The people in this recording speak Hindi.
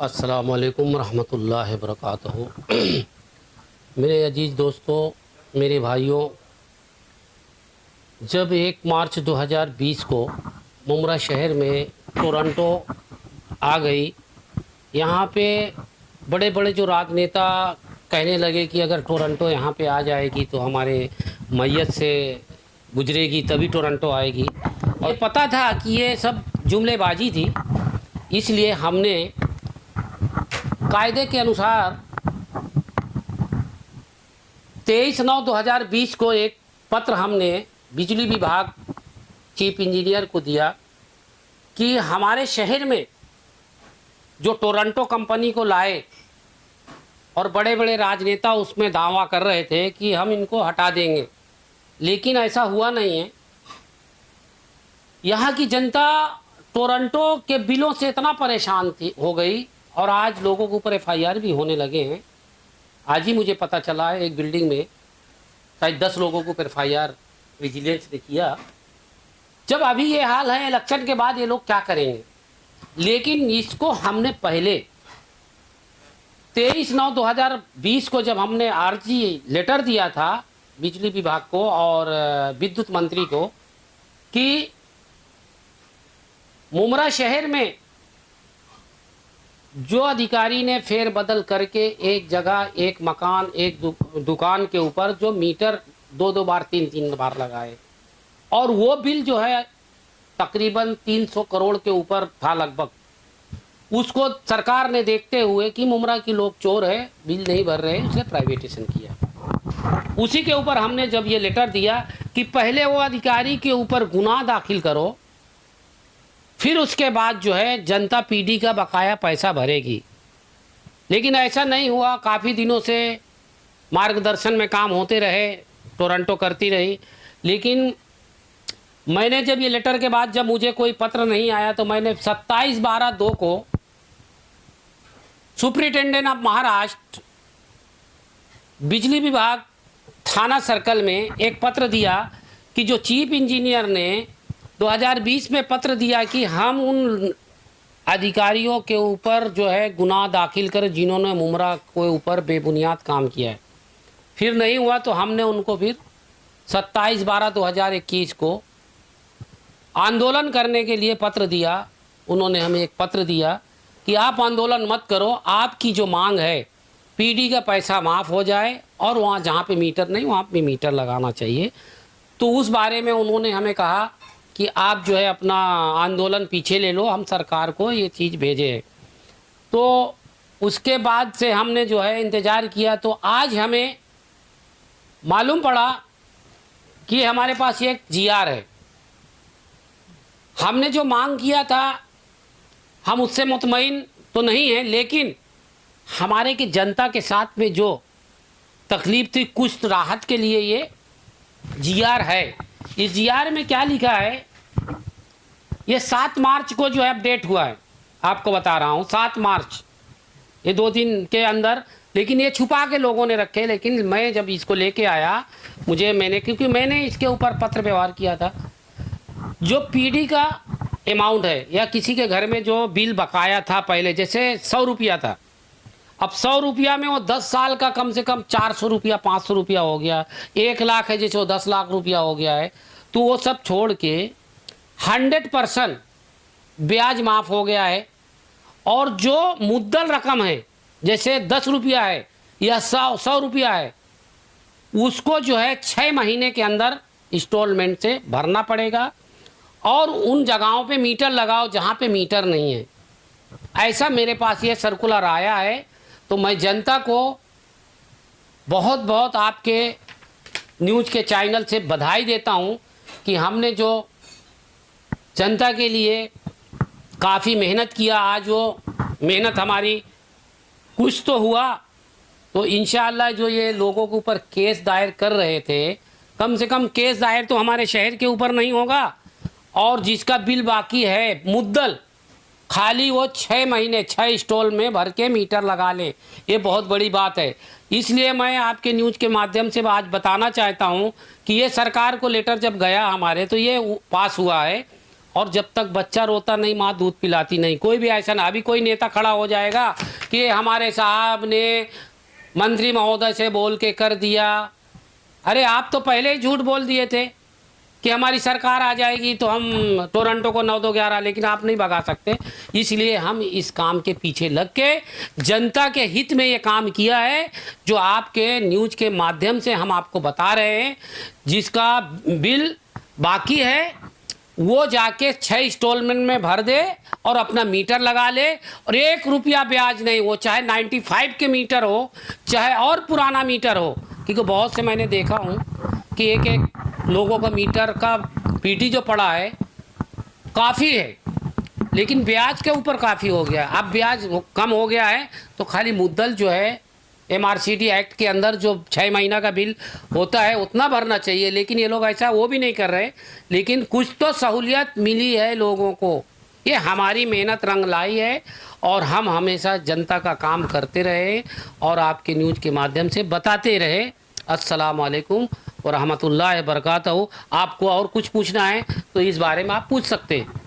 अस्सलामुअलैकुम रहमतुल्लाहि वबरकातुहू। मेरे अजीज़ दोस्तों, मेरे भाइयों, जब 1 मार्च 2020 को मुमरा शहर में टोरंटो आ गई, यहाँ पे बड़े बड़े जो राजनेता कहने लगे कि अगर टोरंटो यहाँ पे आ जाएगी तो हमारे मैयत से गुजरेगी तभी टोरंटो आएगी। और पता था कि ये सब जुमलेबाजी थी, इसलिए हमने कायदे के अनुसार 23/9/2020 को एक पत्र हमने बिजली विभाग चीफ इंजीनियर को दिया कि हमारे शहर में जो टोरंटो कंपनी को लाए और बड़े बड़े राजनेता उसमें दावा कर रहे थे कि हम इनको हटा देंगे, लेकिन ऐसा हुआ नहीं है। यहाँ की जनता टोरंटो के बिलों से इतना परेशान हो गई और आज लोगों के ऊपर FIR भी होने लगे हैं। आज ही मुझे पता चला है एक बिल्डिंग में शायद 10 लोगों के ऊपर FIR विजिलेंस ने किया। जब अभी ये हाल है, इलेक्शन के बाद ये लोग क्या करेंगे? लेकिन इसको हमने पहले 23/9/2020 को जब हमने अर्जी लेटर दिया था बिजली विभाग को और विद्युत मंत्री को कि मुमरा शहर में जो अधिकारी ने फेरबदल करके एक जगह एक मकान एक दुकान के ऊपर जो मीटर 2 बार 3 बार लगाए और वो बिल जो है तकरीबन 300 करोड़ के ऊपर था लगभग, उसको सरकार ने देखते हुए कि मुमरा के लोग चोर है, बिल नहीं भर रहे, उसे प्राइवेटेशन किया। उसी के ऊपर हमने जब ये लेटर दिया कि पहले वो अधिकारी के ऊपर गुनाह दाखिल करो, फिर उसके बाद जो है जनता PD का बकाया पैसा भरेगी। लेकिन ऐसा नहीं हुआ। काफ़ी दिनों से मार्गदर्शन में काम होते रहे, टोरंटो करती रही, लेकिन मैंने जब ये लेटर के बाद जब मुझे कोई पत्र नहीं आया तो मैंने 27/12/2 को सुपरिटेंडेंट ऑफ महाराष्ट्र बिजली विभाग थाना सर्कल में एक पत्र दिया कि जो चीफ इंजीनियर ने 2020 में पत्र दिया कि हम उन अधिकारियों के ऊपर जो है गुनाह दाखिल कर जिन्होंने मुमरा के ऊपर बेबुनियाद काम किया है। फिर नहीं हुआ तो हमने उनको फिर 27/12/2021 को आंदोलन करने के लिए पत्र दिया। उन्होंने हमें एक पत्र दिया कि आप आंदोलन मत करो, आपकी जो मांग है PD का पैसा माफ़ हो जाए और वहाँ जहाँ पे मीटर नहीं वहाँ पे मीटर लगाना चाहिए। तो उस बारे में उन्होंने हमें कहा कि आप जो है अपना आंदोलन पीछे ले लो, हम सरकार को ये चीज़ भेजे। तो उसके बाद से हमने जो है इंतज़ार किया, तो आज हमें मालूम पड़ा कि हमारे पास एक GR है। हमने जो मांग किया था हम उससे मुतमईन तो नहीं है, लेकिन हमारे की जनता के साथ में जो तकलीफ़ थी कुछ राहत के लिए ये GR है। इस GR में क्या लिखा है, ये 7 मार्च को जो है अपडेट हुआ है, आपको बता रहा हूँ 7 मार्च, ये 2 दिन के अंदर। लेकिन ये छुपा के लोगों ने रखे, लेकिन मैं जब इसको लेके आया क्योंकि मैंने इसके ऊपर पत्र व्यवहार किया था। जो PD का अमाउंट है या किसी के घर में जो बिल बकाया था पहले, जैसे 100 रुपया था, अब 100 रुपया में वो 10 साल का कम से कम 400 रुपया 500 रुपया हो गया, 1 लाख है जैसे वो 10 लाख रुपया हो गया है। तो वो सब छोड़ के 100% ब्याज माफ़ हो गया है। और जो मुद्दल रकम है जैसे 10 रुपया है या 100 रुपया है, उसको जो है 6 महीने के अंदर इंस्टॉलमेंट से भरना पड़ेगा। और उन जगहों पे मीटर लगाओ जहाँ पे मीटर नहीं है। ऐसा मेरे पास ये सर्कुलर आया है। तो मैं जनता को बहुत बहुत आपके न्यूज़ के चैनल से बधाई देता हूँ कि हमने जो जनता के लिए काफ़ी मेहनत किया, आज वो मेहनत हमारी कुछ तो हुआ। तो इंशाअल्लाह जो ये लोगों के ऊपर केस दायर कर रहे थे, कम से कम केस दायर तो हमारे शहर के ऊपर नहीं होगा। और जिसका बिल बाकी है मुद्दल, खाली वो 6 महीने 6 स्टॉल में भर के मीटर लगा लें, ये बहुत बड़ी बात है। इसलिए मैं आपके न्यूज़ के माध्यम से आज बताना चाहता हूँ कि ये सरकार को लेटर जब गया हमारे तो ये पास हुआ है और जब तक बच्चा रोता नहीं माँ दूध पिलाती नहीं। कोई भी ऐसा ना, अभी कोई नेता खड़ा हो जाएगा कि हमारे साहब ने मंत्री महोदय से बोल के कर दिया। अरे आप तो पहले ही झूठ बोल दिए थे कि हमारी सरकार आ जाएगी तो हम टोरंटो को 9-2-11, लेकिन आप नहीं भगा सकते। इसलिए हम इस काम के पीछे लग के जनता के हित में ये काम किया है, जो आपके न्यूज़ के माध्यम से हम आपको बता रहे हैं। जिसका बिल बाकी है वो जाके 6 इंस्टॉलमेंट में भर दे और अपना मीटर लगा ले, और 1 रुपया ब्याज नहीं, वो चाहे 95 के मीटर हो चाहे और पुराना मीटर हो। क्योंकि बहुत से मैंने देखा हूँ कि एक लोगों का मीटर का पीटी जो पड़ा है काफ़ी है, लेकिन ब्याज के ऊपर काफ़ी हो गया। अब ब्याज कम हो गया है तो खाली मुद्दल जो है MRCD एक्ट के अंदर जो 6 महीना का बिल होता है उतना भरना चाहिए, लेकिन ये लोग ऐसा वो भी नहीं कर रहे। लेकिन कुछ तो सहूलियत मिली है लोगों को। ये हमारी मेहनत रंग लाई है और हम हमेशा जनता का काम करते रहे और आपके न्यूज़ के माध्यम से बताते रहे। अस्सलाम वालेकुम व रहमतुल्लाहि व बरकातहू। आपको और कुछ पूछना है तो इस बारे में आप पूछ सकते हैं।